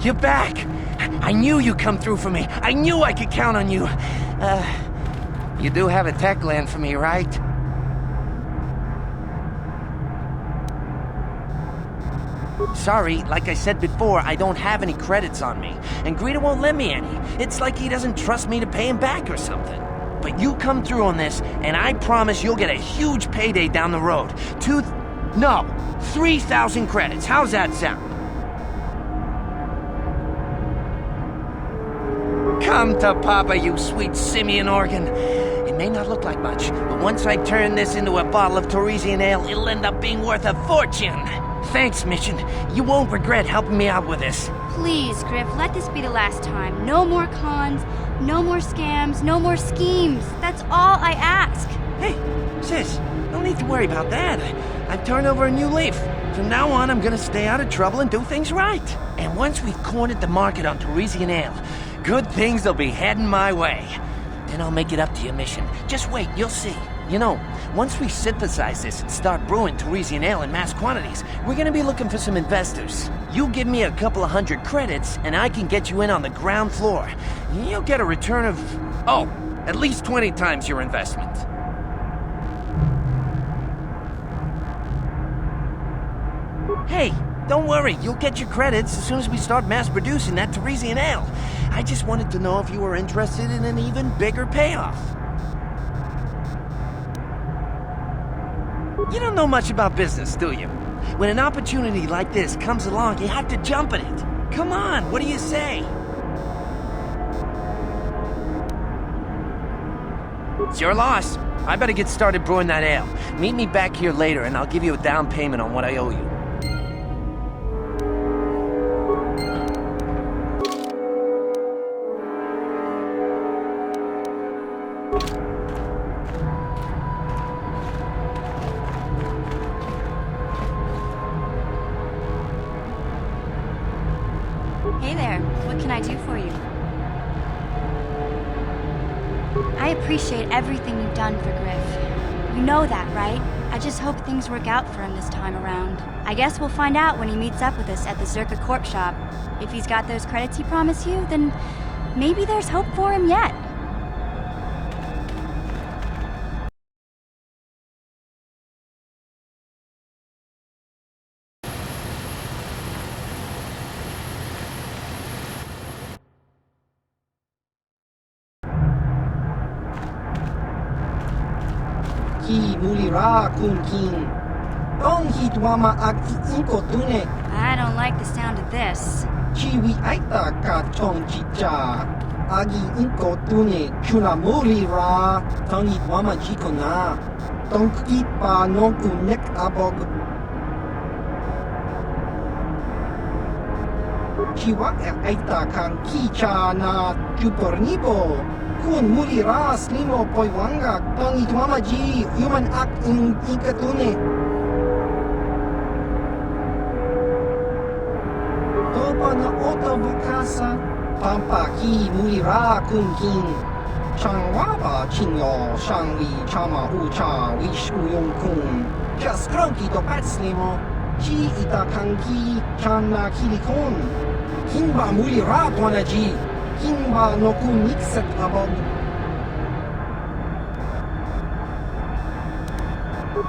you're back! I knew you'd come through for me. I knew I could count on you. You do have a tech land for me, right? Sorry, like I said before, I don't have any credits on me. And Greedo won't lend me any. It's like he doesn't trust me to pay him back or something. But you come through on this, and I promise you'll get a huge payday down the road. 3,000 credits. How's that sound? Come to Papa, you sweet simian organ. It may not look like much, but once I turn this into a bottle of Torresian ale, it'll end up being worth a fortune. Thanks, Mission. You won't regret helping me out with this. Please, Griff, let this be the last time. No more cons, no more scams, no more schemes. That's all I ask. Hey, sis, no need to worry about that. I've turned over a new leaf. From now on, I'm gonna stay out of trouble and do things right. And once we've cornered the market on Torresian ale, good things will be heading my way. Then I'll make it up to you, Mission. Just wait, you'll see. You know, once we synthesize this and start brewing Torresian ale in mass quantities, we're gonna be looking for some investors. You give me a couple of 100 credits, and I can get you in on the ground floor. You'll get a return of, at least 20 times your investment. Hey, don't worry, you'll get your credits as soon as we start mass producing that Torresian ale. I just wanted to know if you were interested in an even bigger payoff. You don't know much about business, do you? When an opportunity like this comes along, you have to jump at it. Come on, what do you say? It's your loss. I better get started brewing that ale. Meet me back here later and I'll give you a down payment on what I owe you. Hey there, what can I do for you? I appreciate everything you've done for Griff. You know that, right? I just hope things work out for him this time around. I guess we'll find out when he meets up with us at the Zerka Corp shop. If he's got those credits he promised you, then maybe there's hope for him yet. Ki mulira kun king. Tong hitwama ag inkotune. I don't like the sound of this. Chiwi aita ka chong chicha. Agi inkotune chuna mulira. Tong hitwama jikona. Tong kitpa nonku nek abog. Chiwa aita kang kicha na chupornibo. Kun mulira slimo poiwanga tong itwama ji human act in ikatune. Topa na oto bukasa pampa ki mulira kun king. Changwaba chinyo shangwi chama ucha wish uyong kun. Just cronky to pat slimo. Chi ita kangi chana kilikon. Hinba mulira twana ji. Kinba no kun mixet abog.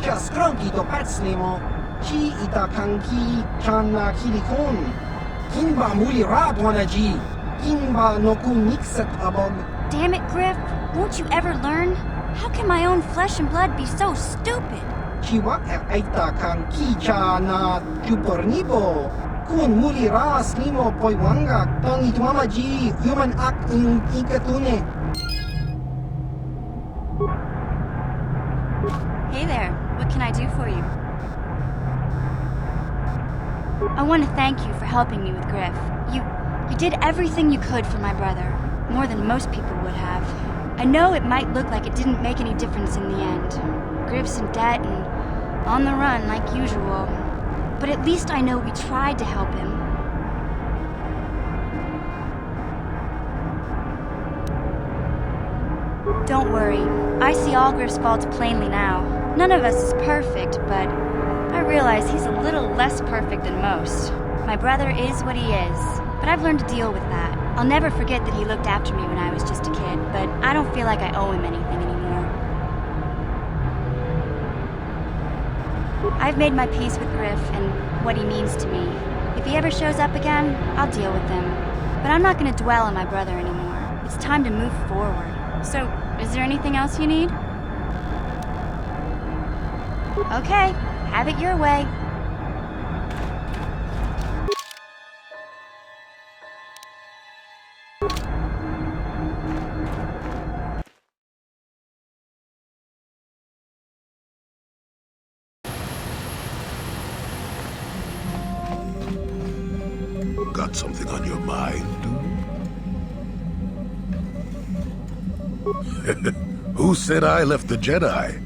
Just cronky to pat slimo. Chi ita kanki chana kilikon. Kinba muli rat wanaji. Kinba no kun mixet abog. Damn it, Griff. Won't you ever learn? How can my own flesh and blood be so stupid? Chiwa ita kanki chana chupornibo. Kun muli ras limo poiwanga tong itwama ji human act in ikatune. Hey there, what can I do for you? I want to thank you for helping me with Griff. You did everything you could for my brother, more than most people would have. I know it might look like it didn't make any difference in the end. Griff's in debt and on the run like usual. But at least I know we tried to help him. Don't worry, I see all Griff's faults plainly now. None of us is perfect, but I realize he's a little less perfect than most. My brother is what he is, but I've learned to deal with that. I'll never forget that he looked after me when I was just a kid, but I don't feel like I owe him anything anymore. I've made my peace with Griff and what he means to me. If he ever shows up again, I'll deal with him. But I'm not going to dwell on my brother anymore. It's time to move forward. So, is there anything else you need? Okay, have it your way. Got something on your mind, dude? Who said I left the Jedi?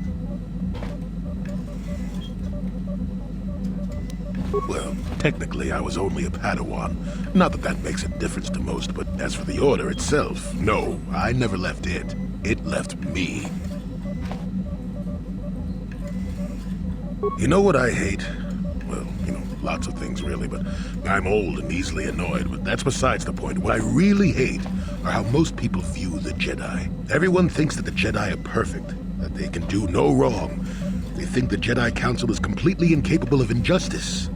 Well, technically I was only a Padawan. Not that that makes a difference to most, but as for the Order itself, no, I never left it. It left me. You know what I hate? Well, you know, lots of things really, but I'm old and easily annoyed, but that's besides the point. What I really hate are how most people view the Jedi. Everyone thinks that the Jedi are perfect, that they can do no wrong. They think the Jedi Council is completely incapable of injustice.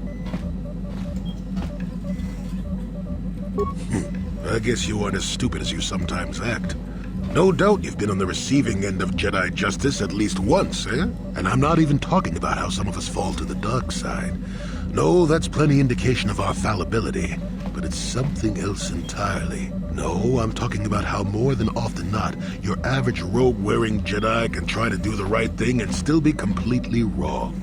I guess you aren't as stupid as you sometimes act. No doubt you've been on the receiving end of Jedi justice at least once, eh? And I'm not even talking about how some of us fall to the dark side. No, that's plenty indication of our fallibility, but it's something else entirely. No, I'm talking about how more than often not, your average robe-wearing Jedi can try to do the right thing and still be completely wrong.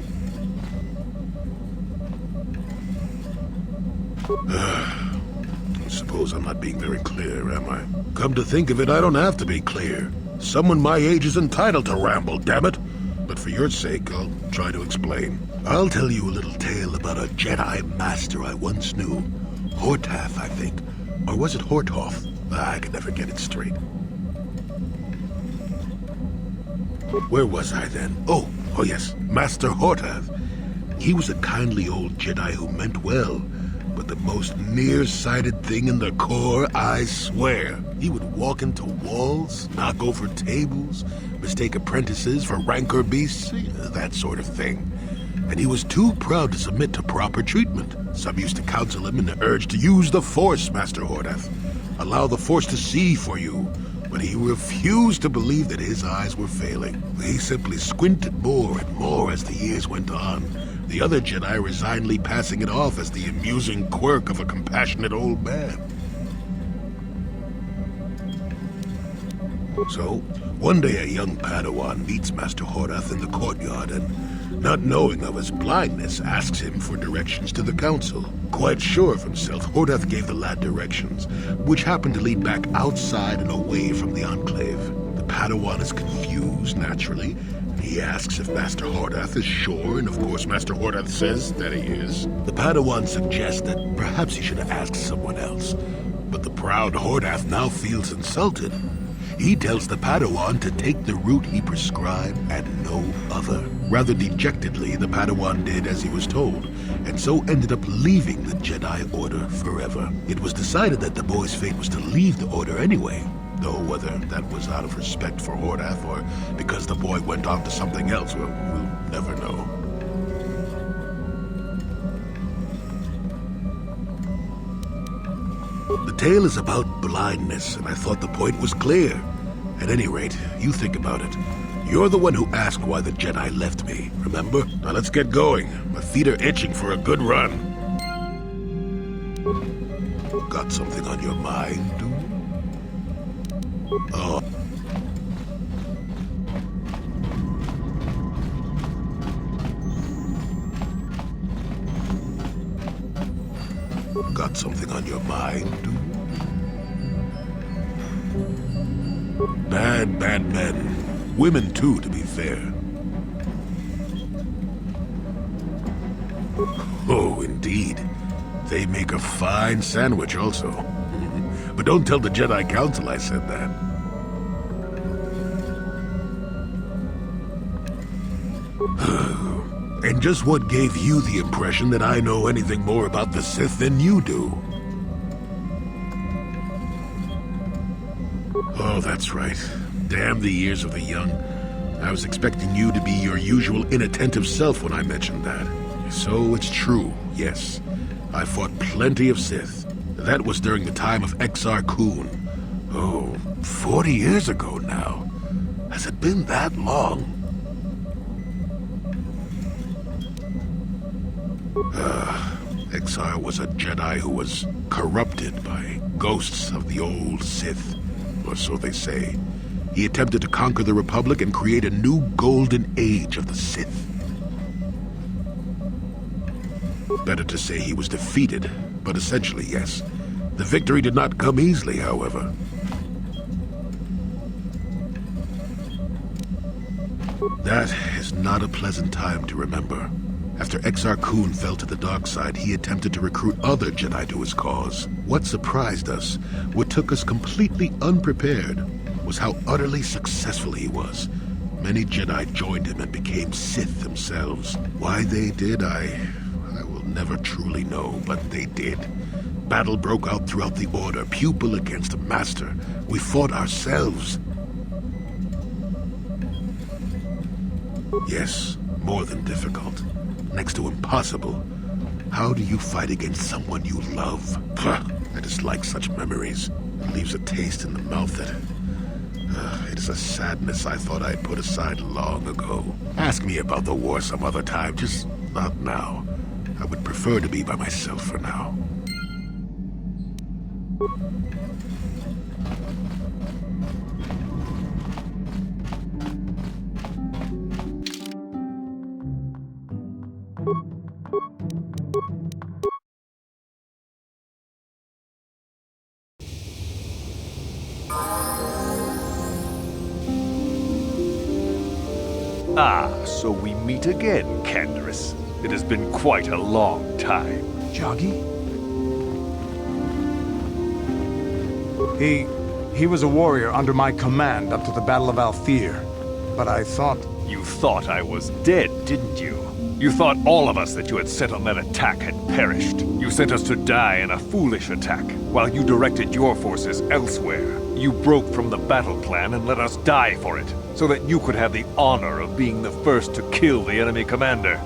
I suppose I'm not being very clear, am I? Come to think of it, I don't have to be clear. Someone my age is entitled to ramble, damn it. But for your sake, I'll try to explain. I'll tell you a little tale about a Jedi master I once knew. Hortath, I think. Or was it Horthoff? I can never get it straight. Where was I then? Oh yes, Master Hortath. He was a kindly old Jedi who meant well, but the most nearsighted thing in the Corps, I swear. He would walk into walls, knock over tables, mistake apprentices for rancor beasts, that sort of thing. And he was too proud to submit to proper treatment. Some used to counsel him in the urge to use the Force, Master Hortath. Allow the Force to see for you. But he refused to believe that his eyes were failing. He simply squinted more and more as the years went on. The other Jedi resignedly passing it off as the amusing quirk of a compassionate old man. So, one day a young Padawan meets Master Hortath in the courtyard and, not knowing of his blindness, asks him for directions to the council. Quite sure of himself, Hortath gave the lad directions, which happened to lead back outside and away from the Enclave. The Padawan is confused, naturally. He asks if Master Hortath is sure, and of course Master Hortath says that he is. The Padawan suggests that perhaps he should have asked someone else. But the proud Hortath now feels insulted. He tells the Padawan to take the route he prescribed and no other. Rather dejectedly, the Padawan did as he was told, and so ended up leaving the Jedi Order forever. It was decided that the boy's fate was to leave the Order anyway, though whether that was out of respect for Hortath or because the boy went on to something else, we'll never know. The tale is about blindness, and I thought the point was clear. At any rate, you think about it. You're the one who asked why the Jedi left me, remember? Now let's get going. My feet are itching for a good run. Got something on your mind, dude? Oh. Got something on your mind, dude? Bad men. Women, too, to be fair. Oh, indeed. They make a fine sandwich, also. But don't tell the Jedi Council I said that. And just what gave you the impression that I know anything more about the Sith than you do? Oh, that's right. Damn the years of the young. I was expecting you to be your usual inattentive self when I mentioned that. So it's true, yes. I fought plenty of Sith. That was during the time of Exar Kun. Oh, 40 years ago now. Has it been that long? Exar was a Jedi who was corrupted by ghosts of the old Sith, or so they say. He attempted to conquer the Republic and create a new golden age of the Sith. Better to say he was defeated, but essentially, yes. The victory did not come easily, however. That is not a pleasant time to remember. After Exar Kun fell to the dark side, he attempted to recruit other Jedi to his cause. What surprised us, what took us completely unprepared, was how utterly successful he was. Many Jedi joined him and became Sith themselves. Why they did, I will never truly know, but they did. Battle broke out throughout the Order, pupil against master. We fought ourselves. Yes, more than difficult. Next to impossible. How do you fight against someone you love? I dislike such memories. It leaves a taste in the mouth that... it is a sadness I thought I'd put aside long ago. Ask me about the war some other time, just not now. I would prefer to be by myself for now. Ah, so we meet again, Canderous. It has been quite a long time. Joggy? He was a warrior under my command up to the Battle of Althir. But I thought... You thought I was dead, didn't you? You thought all of us that you had sent on that attack had perished. You sent us to die in a foolish attack, while you directed your forces elsewhere. You broke from the battle plan and let us die for it, so that you could have the honor of being the first to kill the enemy commander.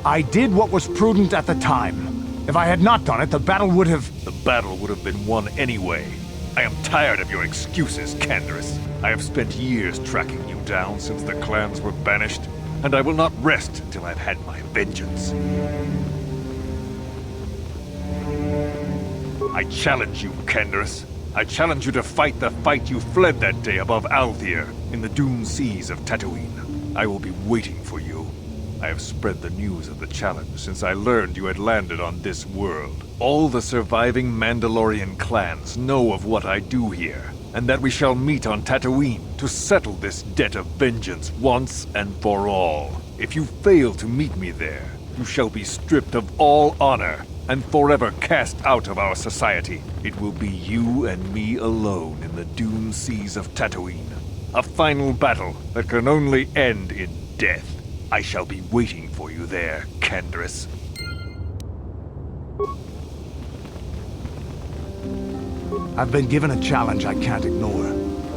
I did what was prudent at the time. If I had not done it, the battle would have... The battle would have been won anyway. I am tired of your excuses, Canderous. I have spent years tracking you down since the clans were banished, and I will not rest until I've had my vengeance. I challenge you, Canderous. I challenge you to fight the fight you fled that day above Althir, in the dune seas of Tatooine. I will be waiting for you. I have spread the news of the challenge since I learned you had landed on this world. All the surviving Mandalorian clans know of what I do here, and that we shall meet on Tatooine to settle this debt of vengeance once and for all. If you fail to meet me there, you shall be stripped of all honor and forever cast out of our society. It will be you and me alone in the dune seas of Tatooine. A final battle that can only end in death. I shall be waiting for you there, Canderous. I've been given a challenge I can't ignore.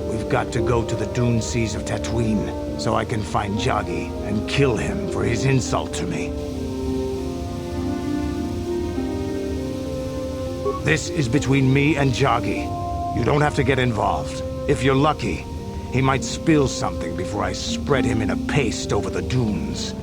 We've got to go to the dune seas of Tatooine, so I can find Joggy and kill him for his insult to me. This is between me and Joggy. You don't have to get involved. If you're lucky, he might spill something before I spread him in a paste over the dunes.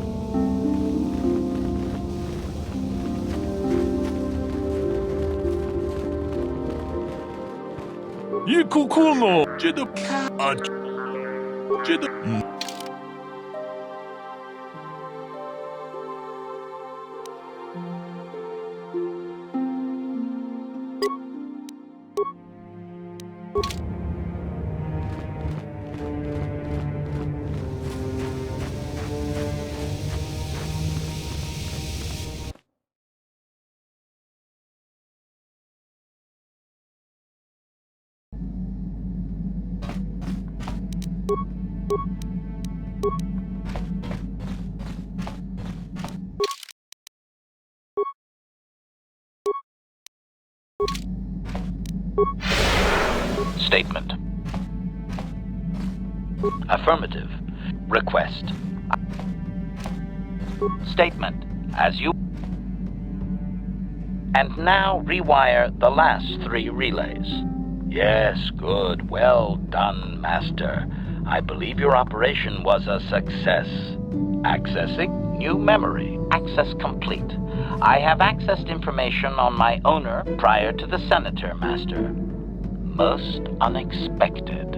Statement. Affirmative. Request. Statement. As you... And now rewire the last 3 relays. Yes, good. Well done, Master. I believe your operation was a success. Accessing new memory. Access complete. I have accessed information on my owner prior to the Senator, Master. Most unexpected.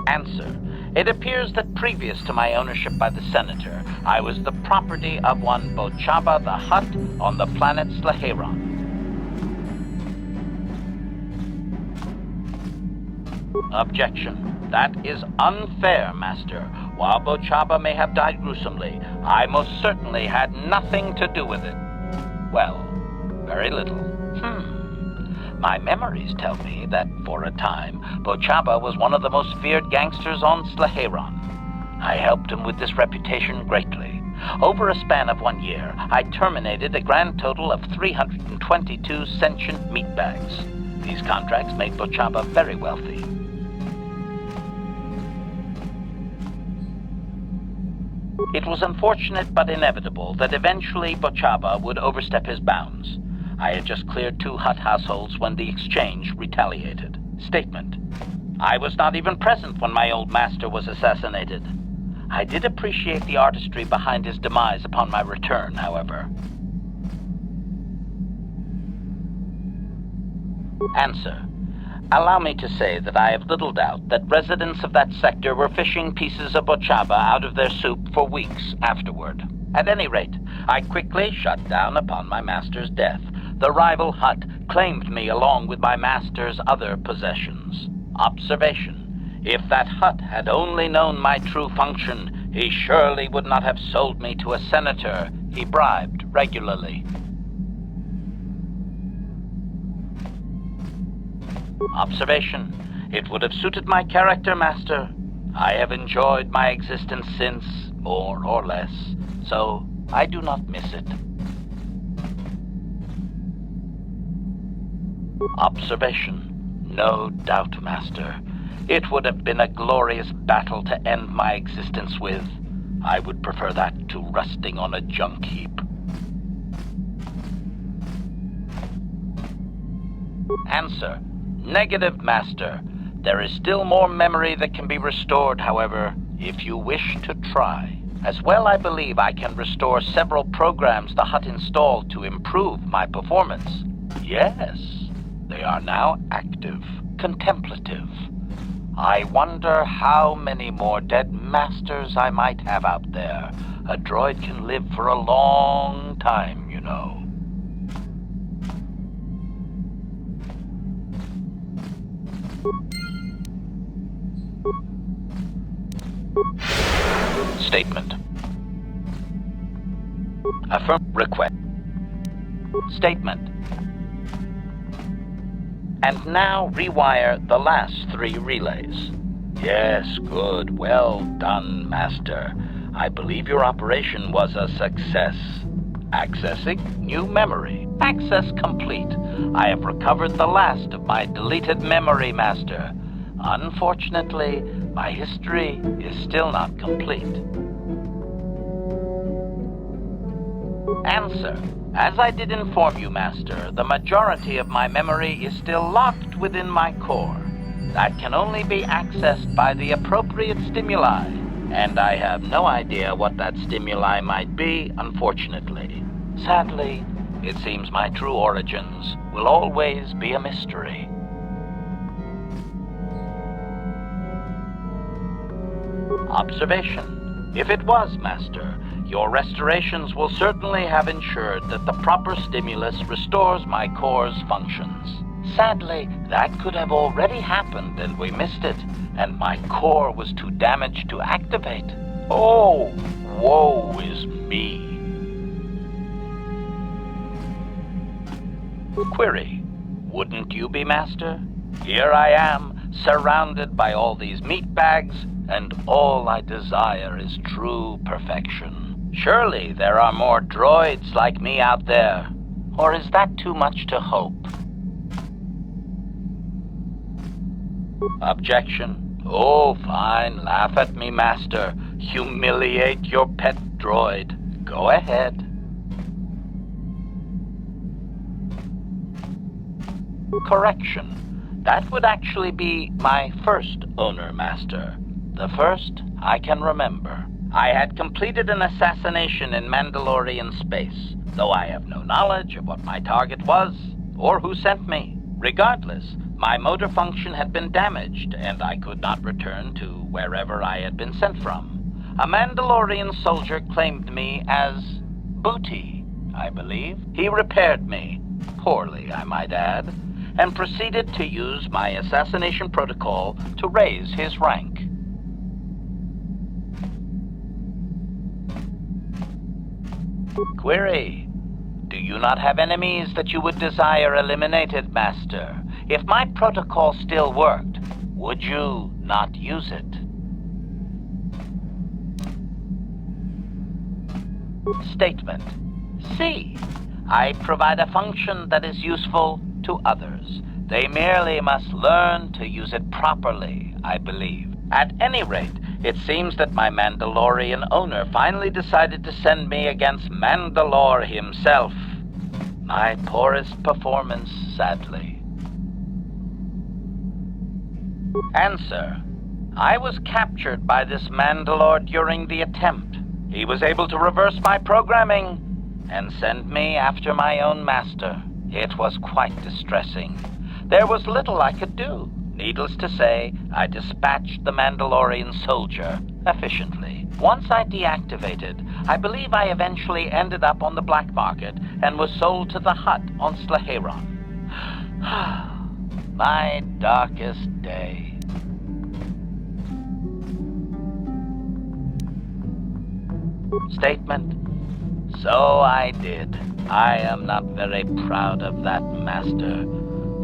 Answer. It appears that previous to my ownership by the Senator, I was the property of one Bochaba the Hutt on the planet Slaheron. Objection. That is unfair, Master. While Bochaba may have died gruesomely, I most certainly had nothing to do with it. Well, very little. My memories tell me that, for a time, Bochaba was one of the most feared gangsters on Slaheron. I helped him with this reputation greatly. Over a span of 1 year, I terminated a grand total of 322 sentient meatbags. These contracts made Bochaba very wealthy. It was unfortunate but inevitable that eventually Bochaba would overstep his bounds. I had just cleared 2 Hutt households when the exchange retaliated. Statement. I was not even present when my old master was assassinated. I did appreciate the artistry behind his demise upon my return, however. Answer. Allow me to say that I have little doubt that residents of that sector were fishing pieces of Bochaba out of their soup for weeks afterward. At any rate, I quickly shut down upon my master's death. The rival Hutt claimed me along with my master's other possessions. Observation. If that Hutt had only known my true function, he surely would not have sold me to a senator he bribed regularly. Observation. It would have suited my character, Master. I have enjoyed my existence since, more or less, so I do not miss it. Observation. No doubt, Master. It would have been a glorious battle to end my existence with. I would prefer that to rusting on a junk heap. Answer. Negative, Master. There is still more memory that can be restored, however, if you wish to try. As well, I believe I can restore several programs the Hutt installed to improve my performance. Yes. They are now active, contemplative. I wonder how many more dead masters I might have out there. A droid can live for a long time, you know. Statement. Affirm. Request. Statement. And now rewire the last 3 relays. Yes, good. Well done, Master. I believe your operation was a success. Accessing new memory. Access complete. I have recovered the last of my deleted memory, Master. Unfortunately, my history is still not complete. Answer. As I did inform you, Master, the majority of my memory is still locked within my core. That can only be accessed by the appropriate stimuli, and I have no idea what that stimuli might be, unfortunately. Sadly, it seems my true origins will always be a mystery. Observation. If it was, Master, your restorations will certainly have ensured that the proper stimulus restores my core's functions. Sadly, that could have already happened and we missed it, and my core was too damaged to activate. Oh, woe is me. Query. Wouldn't you be, Master? Here I am, surrounded by all these meat bags, and all I desire is true perfection. Surely there are more droids like me out there. Or is that too much to hope? Objection. Oh, fine. Laugh at me, Master. Humiliate your pet droid. Go ahead. Correction. That would actually be my first owner, Master. The first I can remember. I had completed an assassination in Mandalorian space, though I have no knowledge of what my target was or who sent me. Regardless, my motor function had been damaged, and I could not return to wherever I had been sent from. A Mandalorian soldier claimed me as booty, I believe. He repaired me, poorly I might add, and proceeded to use my assassination protocol to raise his rank. Query. Do you not have enemies that you would desire eliminated, Master? If my protocol still worked, would you not use it? Statement. C. I provide a function that is useful to others. They merely must learn to use it properly, I believe. At any rate, it seems that my Mandalorian owner finally decided to send me against Mandalore himself. My poorest performance, sadly. Answer. I was captured by this Mandalore during the attempt. He was able to reverse my programming and send me after my own master. It was quite distressing. There was little I could do. Needless to say, I dispatched the Mandalorian soldier efficiently. Once I deactivated, I believe I eventually ended up on the black market and was sold to the Hutt on Slaheron. My darkest day. Statement. So I did. I am not very proud of that, Master.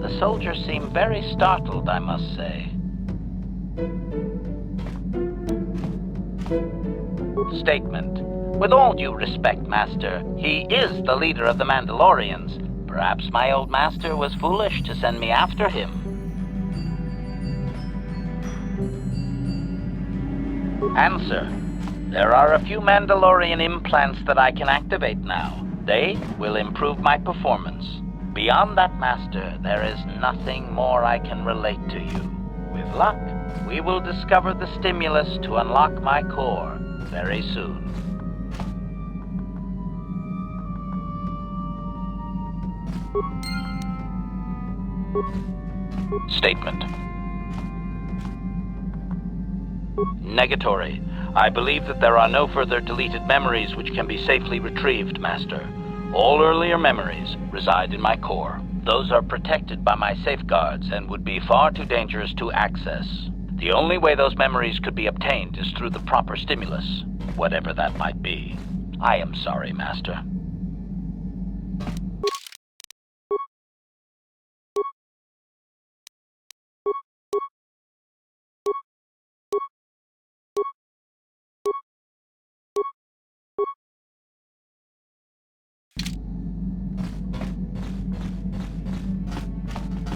The soldier seemed very startled, I must say. Statement. With all due respect, Master, he is the leader of the Mandalorians. Perhaps my old master was foolish to send me after him. Answer. There are a few Mandalorian implants that I can activate now. They will improve my performance. Beyond that, Master, there is nothing more I can relate to you. With luck, we will discover the stimulus to unlock my core very soon. Statement. Negatory. I believe that there are no further deleted memories which can be safely retrieved, Master. All earlier memories reside in my core. Those are protected by my safeguards and would be far too dangerous to access. The only way those memories could be obtained is through the proper stimulus, whatever that might be. I am sorry, Master.